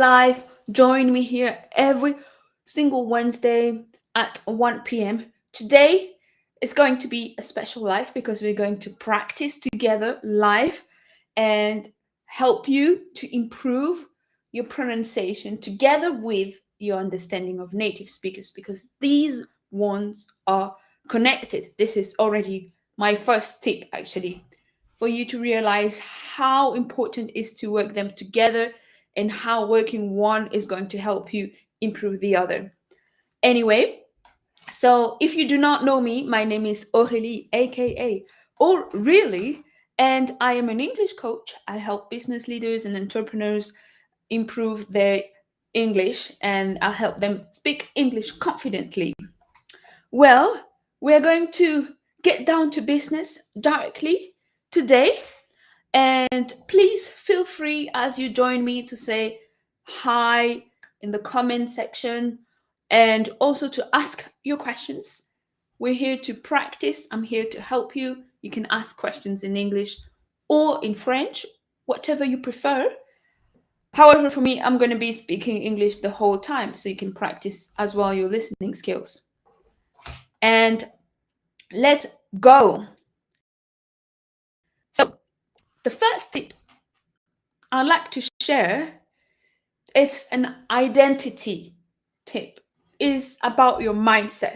live. Join me here every single Wednesday at 1 p.m. Today is going to be a special live because we're going to practice together live and help you to improve your pronunciation together with your understanding of native speakers because these ones are connected. This is already my first tip actually for you to realize how important it is to work them together and how working one is going to help you improve the other. Anyway, so if you do not know me, my name is Aurélie, aka Or Really, and I am an English coach. I help business leaders and entrepreneurs improve their English and I help them speak English confidently. Well, we're going to get down to business directly today. And please feel free as you join me to say hi in the comment section and also to ask your questions. We're here to practice. I'm here to help you. You can ask questions in English or in French, whatever you prefer. However, for me, I'm going to be speaking English the whole time so you can practice as well your listening skills. And let's go. So, the first tip I'd like to share, it's an identity tip, is about your mindset.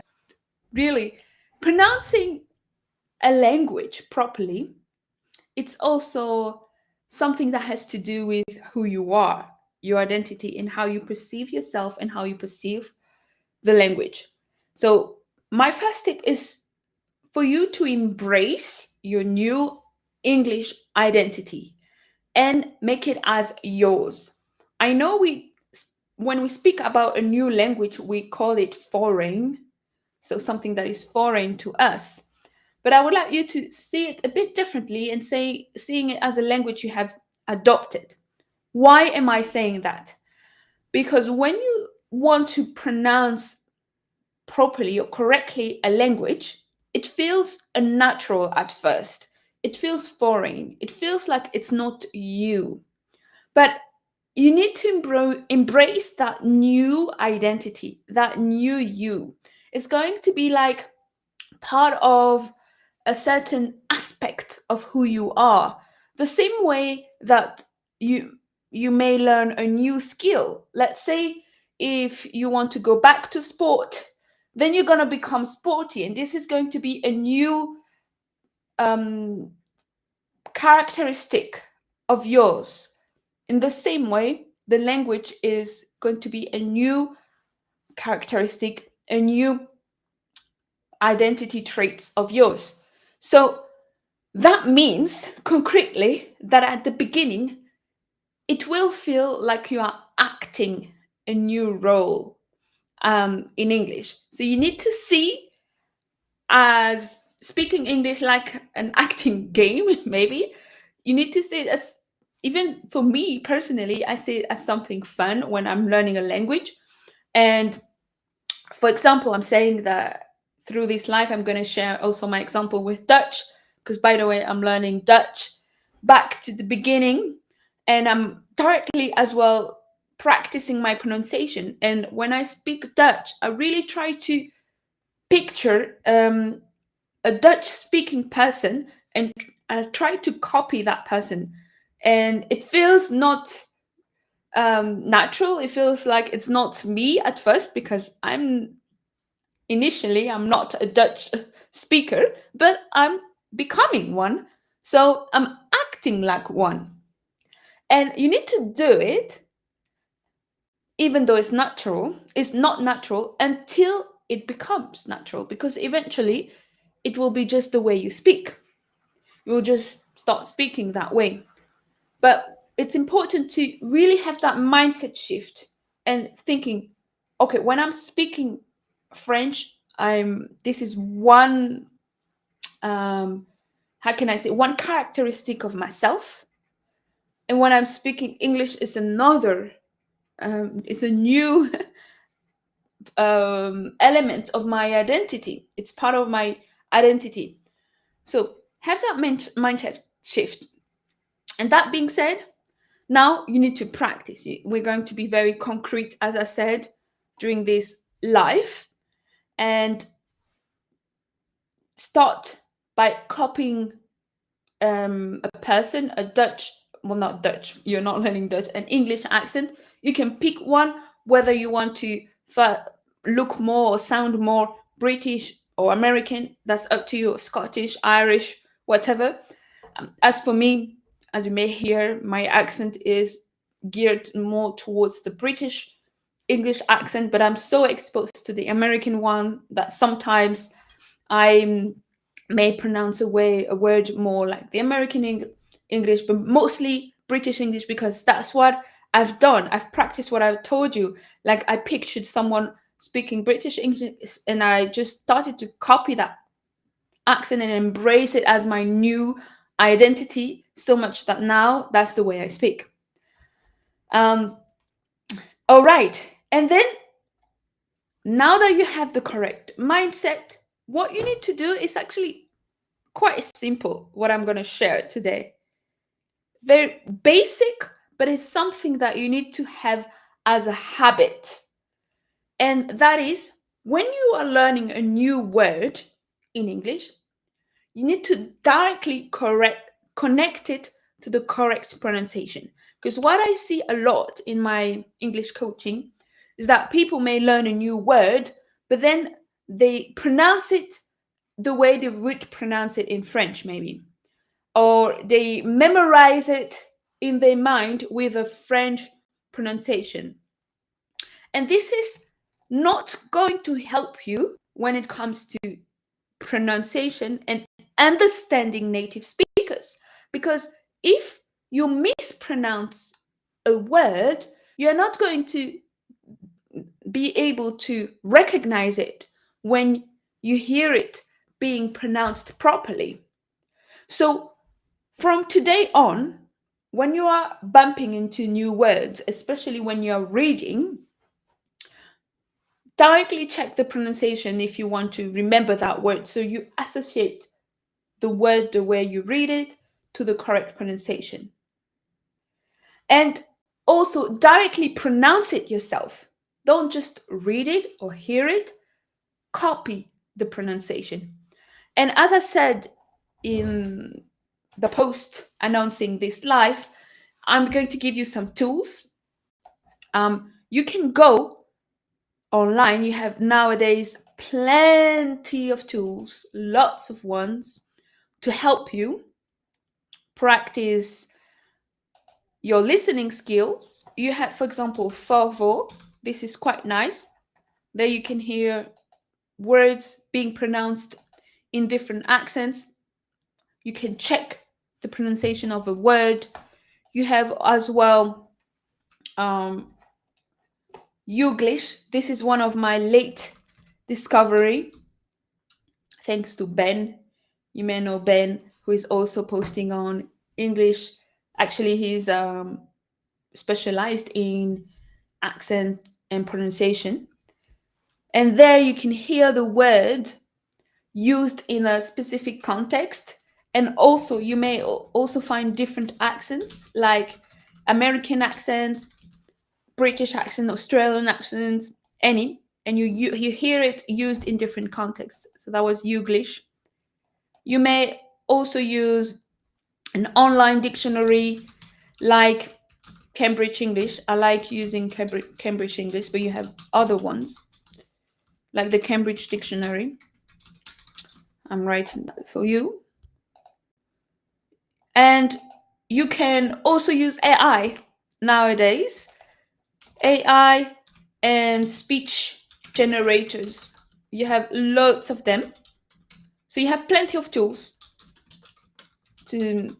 Really, pronouncing a language properly, it's also something that has to do with who you are, your identity, and how you perceive yourself and how you perceive the language. So, my first tip is for you to embrace your new English identity and make it as yours. I know when we speak about a new language, we call it foreign, so something that is foreign to us. But I would like you to see it a bit differently and seeing it as a language you have adopted. Why am I saying that? Because when you want to pronounce properly or correctly a language, it feels unnatural at first. It feels foreign. It feels like it's not you. But you need to embrace that new identity, that new you. It's going to be like part of a certain aspect of who you are. The same way that you may learn a new skill. Let's say if you want to go back to sport, then you're going to become sporty, and this is going to be a new um, characteristic of yours. In the same way, the language is going to be a new characteristic, a new identity traits of yours. So that means concretely that at the beginning, it will feel like you are acting a new role in English. So you need to see as speaking English like an acting game, maybe. You need to see it as, even for me personally, I see it as something fun when I'm learning a language. And for example, I'm saying that through this live, I'm going to share also my example with Dutch, because by the way, I'm learning Dutch back to the beginning, and I'm directly as well practicing my pronunciation. And when I speak Dutch, I really try to picture a Dutch speaking person and I try to copy that person. And it feels not natural. It feels like it's not me at first because I'm not a Dutch speaker, but I'm becoming one. So I'm acting like one. And you need to do it, even though it's not natural until it becomes natural, because eventually it will be just the way you speak. You will just start speaking that way. But it's important to really have that mindset shift and thinking, okay, when I'm speaking French, this is one how can I say, one characteristic of myself. And when I'm speaking English, it's another, it's a new element of my identity. It's part of my identity. So have that mindset shift. And that being said, Now you need to practice. We're going to be very concrete, as I said, during this live, and start by copying a person, a Dutch, well, not Dutch, you're not learning Dutch, an English accent. You can pick one, whether you want to look more or sound more British or American, that's up to you, Scottish, Irish, whatever. As for me, as you may hear, my accent is geared more towards the British English accent, but I'm so exposed to the American one that sometimes I may pronounce a word more like the American English, but mostly British English, because that's what I've done. I've practiced what I've told you. Like, I pictured someone speaking British English and I just started to copy that accent and embrace it as my new identity, so much that now that's the way I speak. All right. And then now that you have the correct mindset, what you need to do is actually quite simple, what I'm going to share today. Very basic, but it's something that you need to have as a habit. And that is, when you are learning a new word in English, you need to directly connect it to the correct pronunciation. Because what I see a lot in my English coaching is that people may learn a new word, but then they pronounce it the way they would pronounce it in French, maybe. Or they memorize it in their mind with a French pronunciation. And this is not going to help you when it comes to pronunciation and understanding native speakers. Because if you mispronounce a word, you're not going to be able to recognize it when you hear it being pronounced properly. So from today on, when you are bumping into new words, especially when you're reading, directly check the pronunciation if you want to remember that word. So you associate the word, the way you read it, to the correct pronunciation. And also directly pronounce it yourself. Don't just read it or hear it, copy the pronunciation. And as I said in the post announcing this live, I'm going to give you some tools. You can go online. You have nowadays plenty of tools, lots of ones to help you practice your listening skills. You have, for example, Favo. This is quite nice. There you can hear words being pronounced in different accents. You can check the pronunciation of a word. You have as well Youglish. This is one of my late discovery, thanks to Ben. You may know Ben, who is also posting on English. Actually, he's specialized in accent and pronunciation. And there you can hear the word used in a specific context. And also, you may also find different accents, like American accent, British accent, Australian accents, any. And you hear it used in different contexts. So that was Youglish. You may also use an online dictionary like Cambridge English. I like using Cambridge English, but you have other ones like the Cambridge Dictionary. I'm writing that for you. And you can also use AI nowadays. AI and speech generators. You have lots of them. So you have plenty of tools to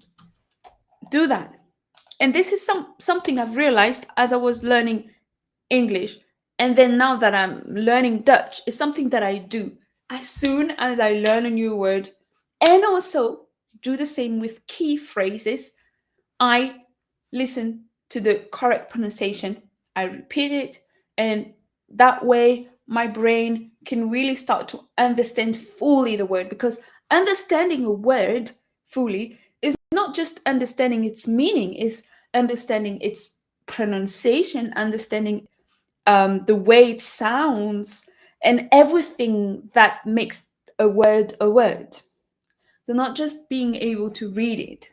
do that. And this is something I've realized as I was learning English. And then now that I'm learning Dutch, it's something that I do as soon as I learn a new word. And also do the same with key phrases. I listen to the correct pronunciation, I repeat it, and that way my brain can really start to understand fully the word. Because understanding a word fully is not just understanding its meaning, is understanding its pronunciation, understanding the way it sounds, and everything that makes a word a word. So not just being able to read it.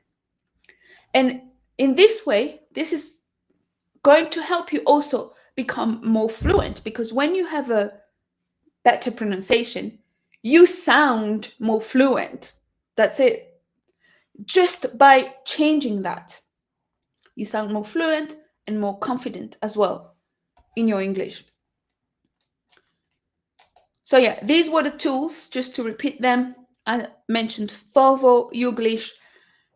And in this way, this is going to help you also become more fluent, because when you have a better pronunciation, you sound more fluent. That's it. Just by changing that, you sound more fluent and more confident as well in your English. So yeah, these were the tools. Just to repeat them, I mentioned Volvo, Youglish,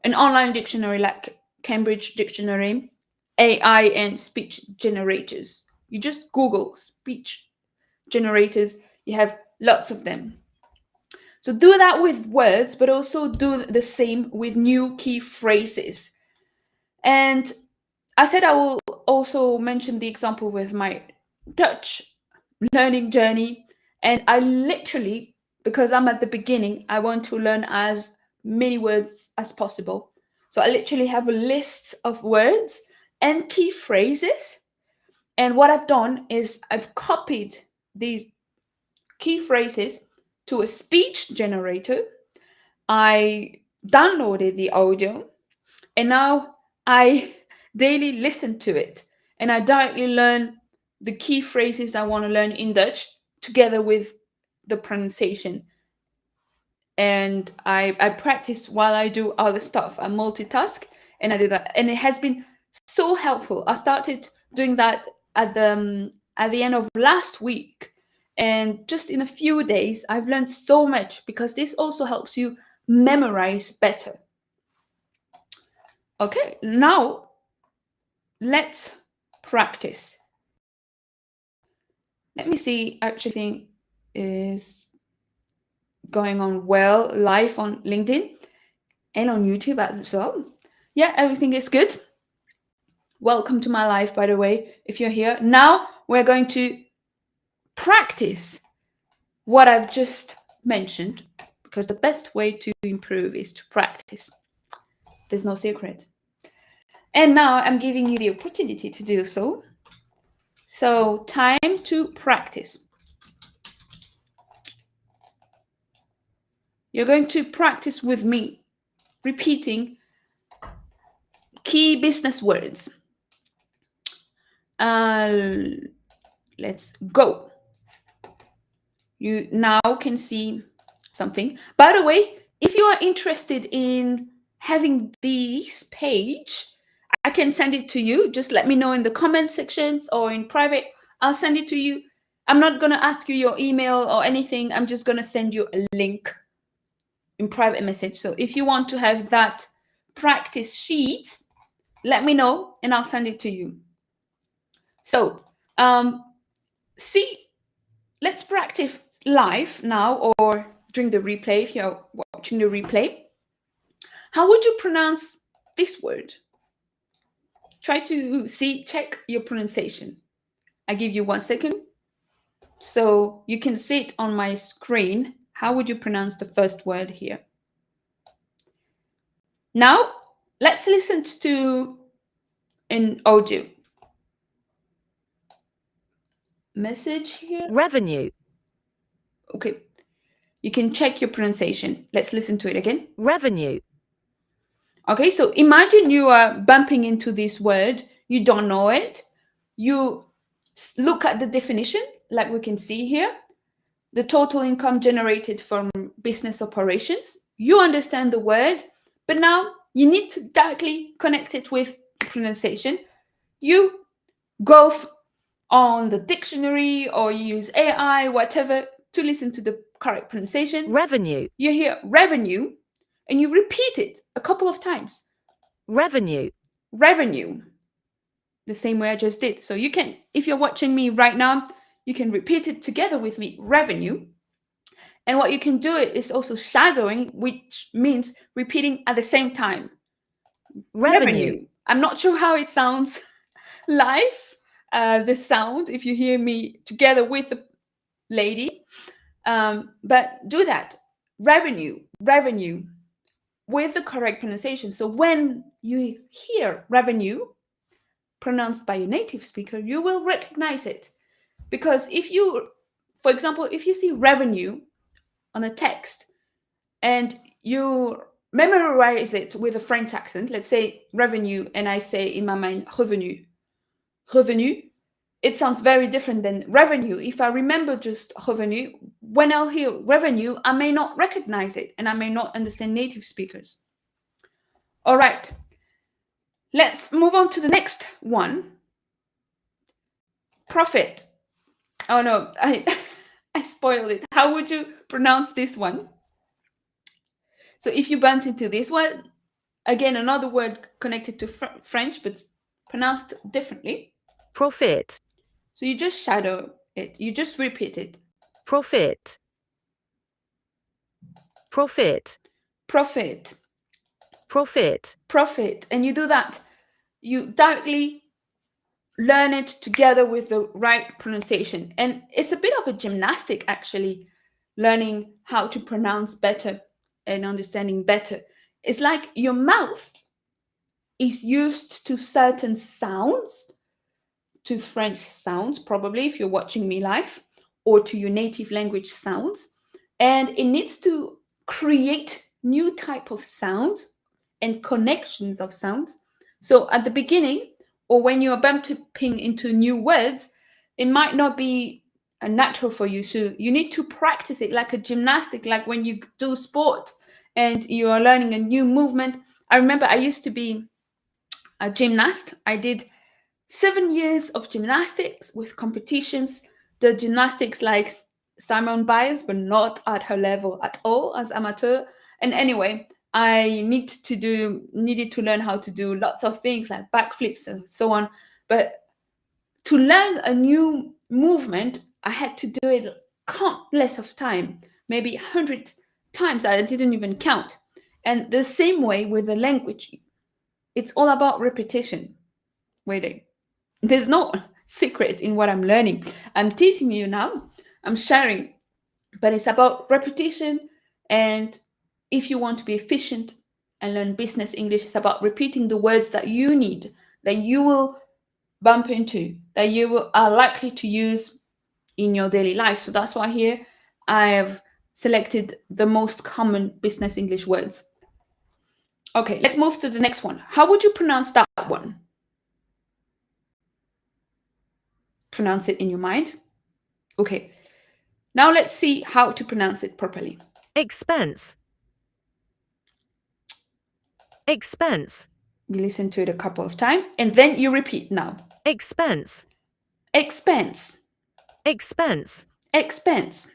an online dictionary like Cambridge Dictionary, AI, and speech generators. You just Google speech generators, you have lots of them. So do that with words, but also do the same with new key phrases. And I said I will also mention the example with my Dutch learning journey. And I literally, because I'm at the beginning, I want to learn as many words as possible. So I literally have a list of words and key phrases. And what I've done is I've copied these key phrases to a speech generator. I downloaded the audio, and now I daily listen to it, and I directly learn the key phrases I want to learn in Dutch together with the pronunciation. And I practice while I do other stuff. I multitask and I do that, and it has been so helpful. I started doing that at the end of last week, and just in a few days I've learned so much, because this also helps you memorize better. Okay, now let's practice. Let me see, everything is going on well live on LinkedIn and on YouTube as well. Yeah, everything is good. Welcome to my live, by the way, if you're here. Now we're going to practice what I've just mentioned, because the best way to improve is to practice. There's no secret. And now I'm giving you the opportunity to do so. So, time to practice. You're going to practice with me, repeating key business words. Let's go. You now can see something. By the way, if you are interested in having this page, I can send it to you. Just let me know in the comment sections or in private. I'll send it to you. I'm not going to ask you your email or anything. I'm just going to send you a link in private message. So if you want to have that practice sheet, let me know and I'll send it to you. So let's practice live now, or during the replay if you're watching the replay. How would you pronounce this word? Try to check your pronunciation. I give you 1 second so you can see it on my screen. How would you pronounce the first word here? Now let's listen to an audio message here. Revenue. Okay, you can check your pronunciation. Let's listen to it again. Revenue. Okay, so imagine you are bumping into this word, you don't know it. You look at the definition, like we can see here, the total income generated from business operations. You understand the word, but now you need to directly connect it with pronunciation. You go on the dictionary or you use AI, whatever, to listen to the correct pronunciation. Revenue. You hear revenue and you repeat it a couple of times. Revenue. Revenue. The same way I just did. So you can, if you're watching me right now, you can repeat it together with me, revenue. And what you can do it is also shadowing, which means repeating at the same time. Revenue. I'm not sure how it sounds live, the sound, if you hear me together with the lady. But do that. Revenue with the correct pronunciation. So when you hear revenue, pronounced by a native speaker, you will recognize it. Because if you, for example, if you see revenue on a text and you memorize it with a French accent, let's say revenue, and I say in my mind revenu, revenu, it sounds very different than revenue. If I remember just revenue, when I'll hear revenue, I may not recognize it and I may not understand native speakers. All right, let's move on to the next one. Profit. Oh no, I spoiled it. How would you pronounce this one? So if you bump into this one, again, another word connected to French, but pronounced differently. Profit. So you just shadow it. You just repeat it. Profit. Profit. Profit. Profit. Profit. And you do that. You directly learn it together with the right pronunciation. And it's a bit of a gymnastic, actually, learning how to pronounce better and understanding better. It's like your mouth is used to certain sounds, to French sounds, probably, if you're watching me live, or to your native language sounds. And it needs to create new type of sounds and connections of sounds. So at the beginning, or when you are bumping into new words, it might not be natural for you. So you need to practice it like a gymnastic, like when you do sport and you are learning a new movement. I remember I used to be a gymnast. I did 7 years of gymnastics with competitions. The gymnastics like Simone Biles, but not at her level at all as amateur. And anyway, I needed to learn how to do lots of things like backflips and so on. But to learn a new movement, I had to do it countless of time, maybe 100 times. I didn't even count. And the same way with the language, it's all about repetition. Waiting. There's no secret in what I'm learning. I'm teaching you now, I'm sharing, but it's about repetition. And if you want to be efficient and learn business English, it's about repeating the words that you need, that you will bump into, that are likely to use in your daily life. So that's why here I have selected the most common business English words. Okay, let's move to the next one. How would you pronounce that one? Pronounce it in your mind. Okay, now let's see how to pronounce it properly. Expense. Expense. You listen to it a couple of times and then you repeat now. Expense. Expense. Expense. Expense.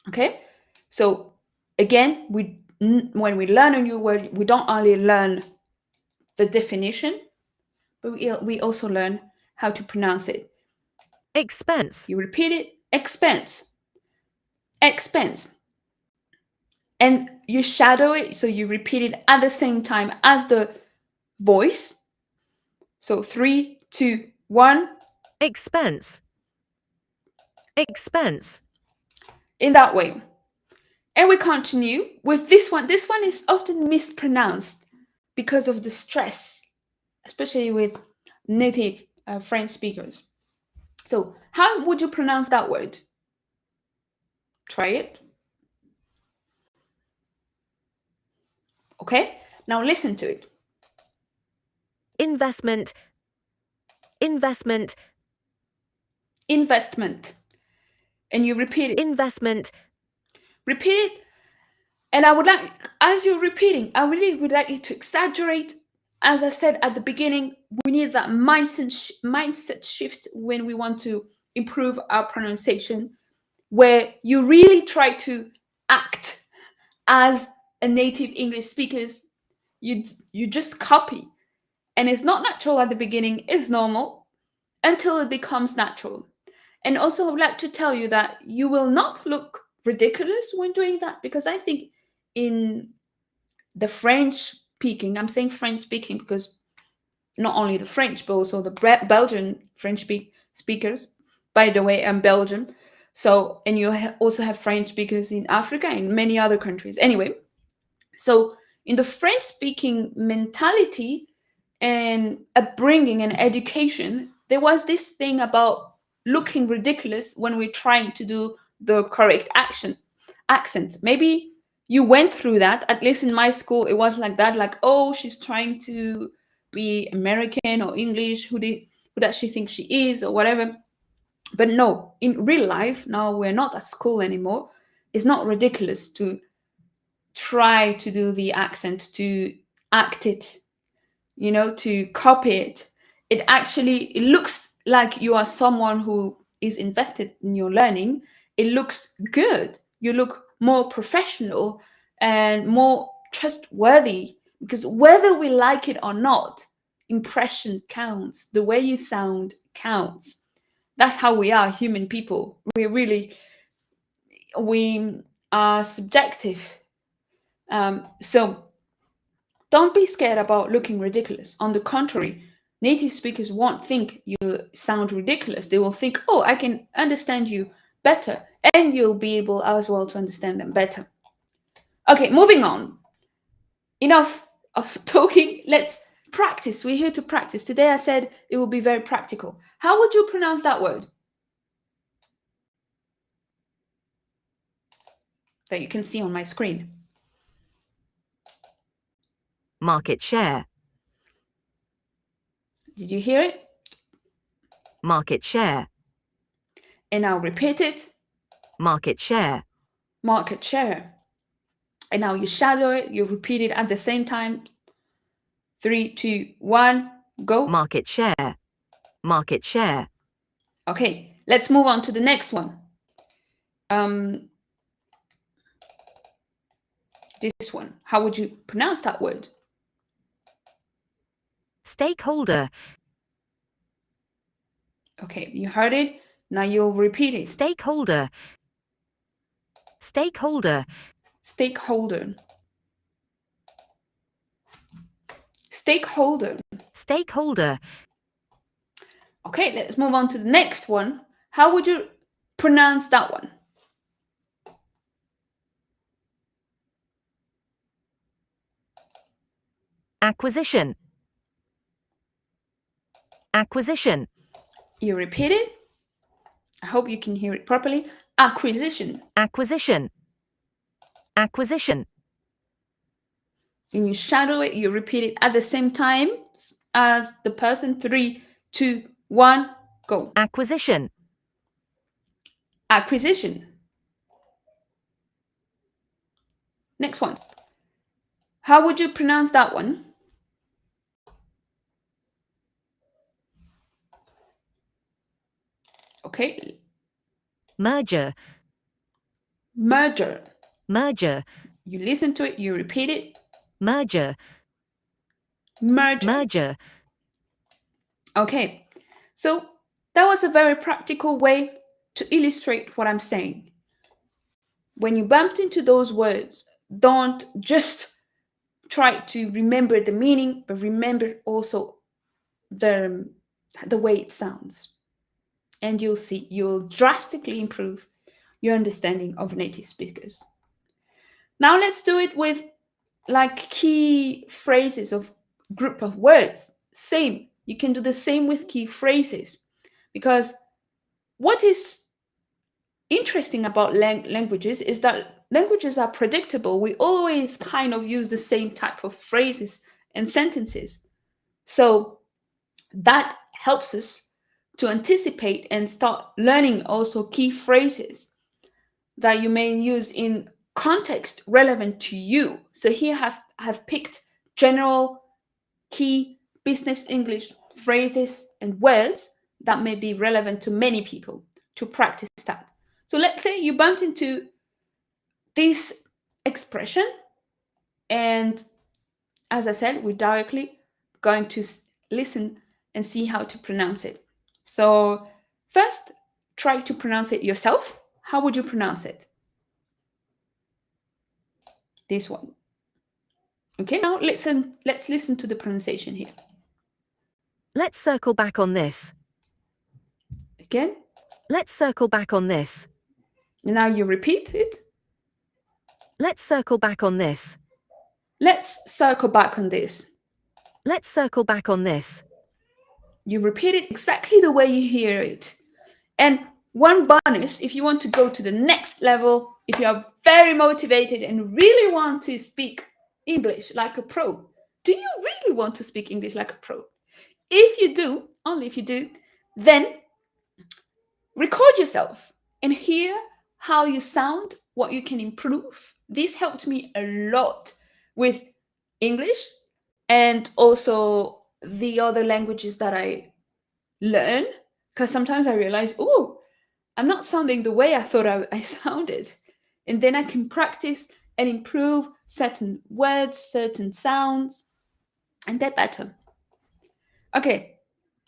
Okay, so again, when we learn a new word, we don't only learn the definition, but we also learn how to pronounce it. Expense. You repeat it. Expense. Expense. And you shadow it, so you repeat it at the same time as the voice. So 3, 2, 1. Expense. Expense. In that way. And we continue with this one. This one is often mispronounced because of the stress, especially with native French speakers. So how would you pronounce that word? Try it. Okay, now listen to it. Investment. Investment. Investment. And you repeat it. Investment. Repeat it. And I would like, as you're repeating, I really would like you to exaggerate. As I said at the beginning, we need that mindset shift when we want to improve our pronunciation, where you really try to act as a native English speaker. You just copy. And it's not natural at the beginning, it's normal until it becomes natural. And also, I would like to tell you that you will not look ridiculous when doing that, because I think in the French speaking, I'm saying French speaking because not only the French, but also the Belgian French speakers. By the way, I'm Belgian. So, and you also have French speakers in Africa and many other countries. Anyway, so in the French speaking mentality, and upbringing and education, there was this thing about looking ridiculous when we're trying to do the correct accent. Maybe you went through that. At least in my school, it was like that. Like, oh, she's trying to be American or English. Who does she think she is, or whatever? But no, in real life, now we're not at school anymore. It's not ridiculous to try to do the accent, to act it, to copy it. It looks like you are someone who is invested in your learning. It looks good. You look more professional and more trustworthy, because whether we like it or not, impression counts. The way you sound counts. That's how we are, human people. We are subjective. So don't be scared about looking ridiculous. On the contrary, native speakers won't think you sound ridiculous. They will think, oh, I can understand you better, and you'll be able as well to understand them better. Okay, moving on. Enough of talking. Let's practice. We're here to practice. Today I said it will be very practical. How would you pronounce that word? That you can see on my screen. Market share. Did you hear it? Market share. And now repeat it. Market share. Market share. And now you shadow it. You repeat it at the same time. 3, 2, 1, go. Market share. Market share. Okay, let's move on to the next one. This one. How would you pronounce that word? Stakeholder. Okay, you heard it. Now you'll repeat it. Stakeholder. Stakeholder. Stakeholder. Stakeholder. Stakeholder. Okay, let's move on to the next one. How would you pronounce that one? Acquisition. Acquisition. You repeat it. I hope you can hear it properly. Acquisition. Acquisition. Acquisition. And you shadow it. You repeat it at the same time as the person. 3, 2, 1, go. Acquisition. Acquisition. Next one. How would you pronounce that one? Okay. Merger. Merger. Merger. You listen to it, you repeat it. Merger. Merger. Merger. Okay. So that was a very practical way to illustrate what I'm saying. When you bumped into those words, don't just try to remember the meaning, but remember also the way it sounds. And you'll see, you'll drastically improve your understanding of native speakers. Now let's do it with like key phrases of group of words. Same. You can do the same with key phrases, because what is interesting about languages is that languages are predictable. We always kind of use the same type of phrases and sentences. So that helps us to anticipate and start learning also key phrases that you may use in context relevant to you. So here I have picked general key business English phrases and words that may be relevant to many people to practice that. So let's say you bumped into this expression, and as I said, we're directly going to listen and see how to pronounce it. So first, try to pronounce it yourself. How would you pronounce it? This one. Okay, now let's listen to the pronunciation here. Let's circle back on this. Again. Let's circle back on this. Now you repeat it. Let's circle back on this. Let's circle back on this. Let's circle back on this. You repeat it exactly the way you hear it. And one bonus, if you want to go to the next level, if you are very motivated and really want to speak English like a pro, do you really want to speak English like a pro? If you do, only if you do, then record yourself and hear how you sound, what you can improve. This helped me a lot with English and also the other languages that I learn, because sometimes I realize, oh, I'm not sounding the way I thought I sounded. And then I can practice and improve certain words, certain sounds, and get better. Okay,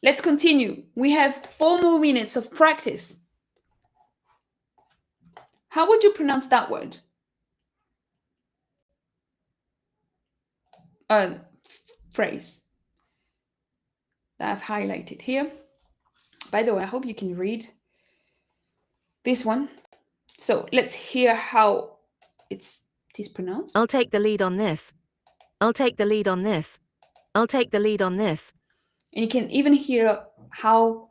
let's continue. We have 4 more minutes of practice. How would you pronounce that word? Phrase that I've highlighted here. By the way, I hope you can read this one. So let's hear how it is pronounced. I'll take the lead on this. I'll take the lead on this. I'll take the lead on this. And you can even hear how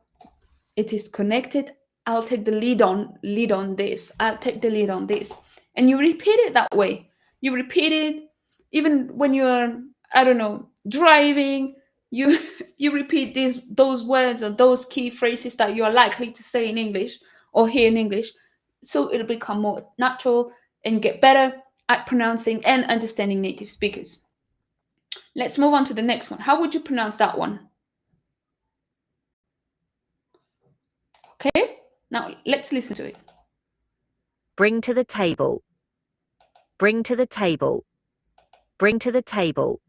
it is connected. I'll take the lead on this. I'll take the lead on this. And you repeat it that way. You repeat it even when you're, I don't know, driving. You you repeat those words or those key phrases that you are likely to say in English or hear in English. So it'll become more natural and get better at pronouncing and understanding native speakers. Let's move on to the next one. How would you pronounce that one? Okay, now let's listen to it. Bring to the table. Bring to the table. Bring to the table.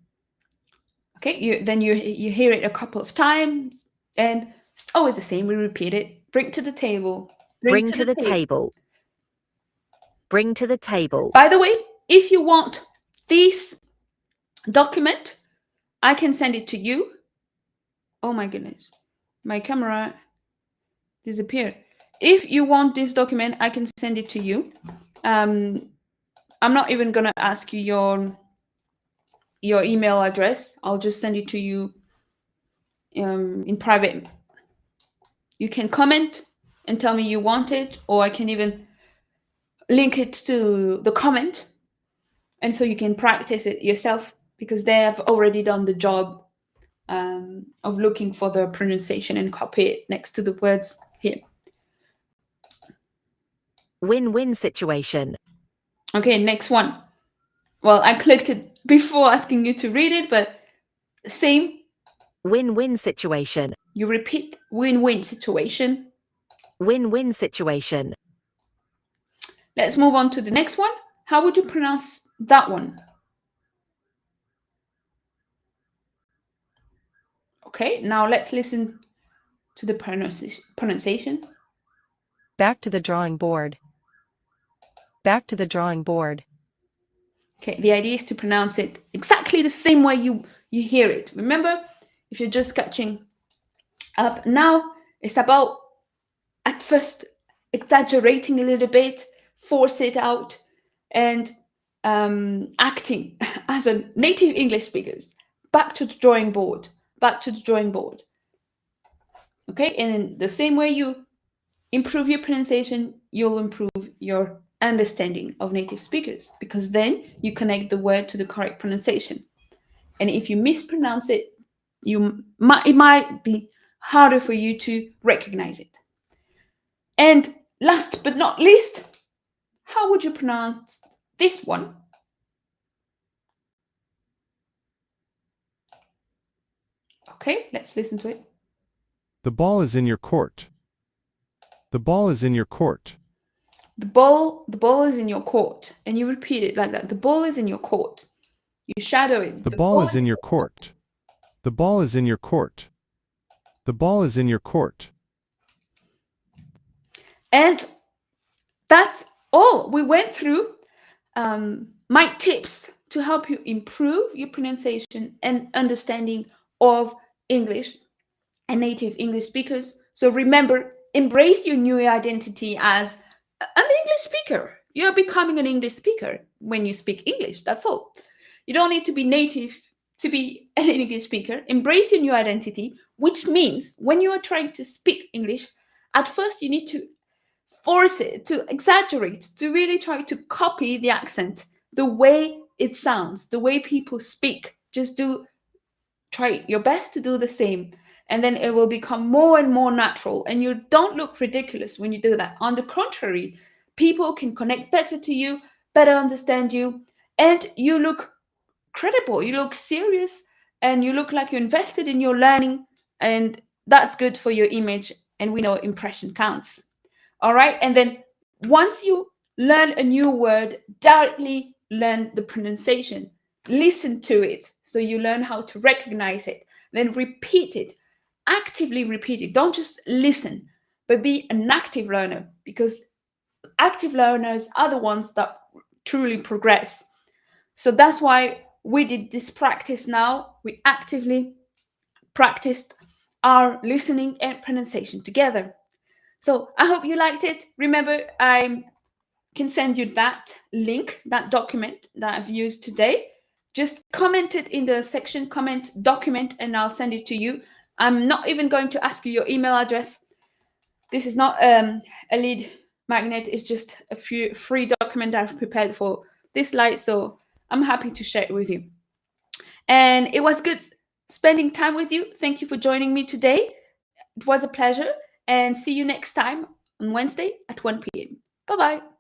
Okay, then you hear it a couple of times, and it's always the same. We repeat it. Bring to the table. Bring to the table. Bring to the table. By the way, if you want this document, I can send it to you. Oh my goodness, my camera disappeared. If you want this document, I can send it to you. I'm not even gonna ask you your email address. I'll just send it to you in private. You can comment and tell me you want it, or I can even link it to the comment, and so you can practice it yourself, because they have already done the job of looking for the pronunciation and copy it next to the words here. Win-win situation. Okay, next one. Well, I clicked it before asking you to read it, but same. Win-win situation. You repeat win-win situation. Win-win situation. Let's move on to the next one. How would you pronounce that one? Okay, now let's listen to the pronunciation. Back to the drawing board. Back to the drawing board. Okay, the idea is to pronounce it exactly the same way you hear it. Remember, if you're just catching up now, it's about at first exaggerating a little bit, force it out, and acting as a native English speaker. Back to the drawing board. Back to the drawing board. Okay, and in the same way you improve your pronunciation, you'll improve your understanding of native speakers, because then you connect the word to the correct pronunciation. And if you mispronounce it, it might be harder for you to recognize it. And last but not least, how would you pronounce this one? Okay, let's listen to it. The ball is in your court. The ball is in your court. The ball is in your court. And you repeat it like that. The ball is in your court. You shadow it. The ball is in your court. The ball is in your court. The ball is in your court. And that's all. We went through my tips to help you improve your pronunciation and understanding of English and native English speakers. So remember, embrace your new identity as an English speaker. You're becoming an English speaker when you speak English. That's all. You don't need to be native to be an English speaker. Embrace your new identity, which means when you are trying to speak English, at first you need to force it, to exaggerate, to really try to copy the accent, the way it sounds, the way people speak. Just try your best to do the same. And then it will become more and more natural. And you don't look ridiculous when you do that. On the contrary, people can connect better to you, better understand you, and you look credible, you look serious, and you look like you're invested in your learning. And that's good for your image. And we know impression counts. All right. And then once you learn a new word, directly learn the pronunciation. Listen to it so you learn how to recognize it. Then repeat it. Actively repeat it. Don't just listen, but be an active learner, because active learners are the ones that truly progress. So that's why we did this practice now. We actively practiced our listening and pronunciation together. So I hope you liked it. Remember, I can send you that link, that document that I've used today. Just comment it in the section, comment document, and I'll send it to you. I'm not even going to ask you your email address. This is not a lead magnet. It's just a free document I've prepared for this light. So I'm happy to share it with you. And it was good spending time with you. Thank you for joining me today. It was a pleasure, and see you next time on Wednesday at 1 p.m. Bye-bye.